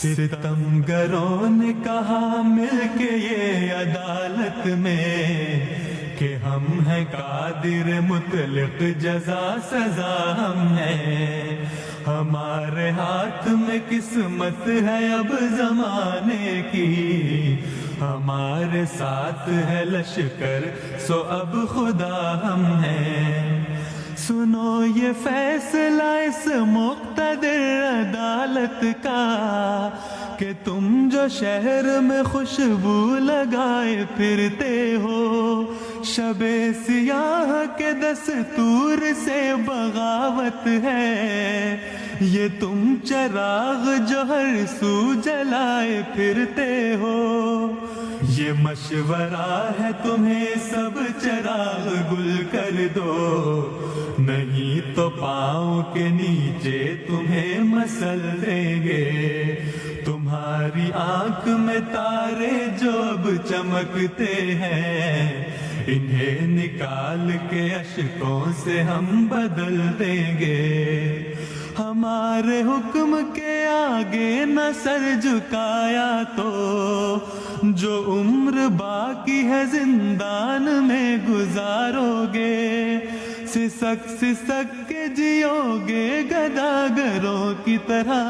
ستمگروں نے کہا مل کے یہ عدالت میں کہ ہم ہیں قادر مطلق، جزا سزا ہم ہیں، ہمارے ہاتھ میں قسمت ہے اب زمانے کی، ہمارے ساتھ ہے لشکر سو اب خدا ہم ہیں۔ سنو یہ فیصلہ اس مقتدر عدالت کا کہ تم جو شہر میں خوشبو لگائے پھرتے ہو، شب سیاہ کے دستور سے بغاوت ہے، یہ تم چراغ جو ہر سو جلائے پھرتے ہو، یہ مشورہ ہے تمہیں سب چراغ گل کر دو، نہیں تو پاؤں کے نیچے تمہیں مسل دیں گے، تمہاری آنکھ میں تارے جو اب چمکتے ہیں، انہیں نکال کے اشکوں سے ہم بدل دیں گے، ہمارے حکم کے آگے نہ سر جھکایا تو جو عمر باقی ہے زندان میں گزارو گے، سسک سسک کے جیو گے گداگروں کی طرح،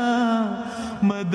مدد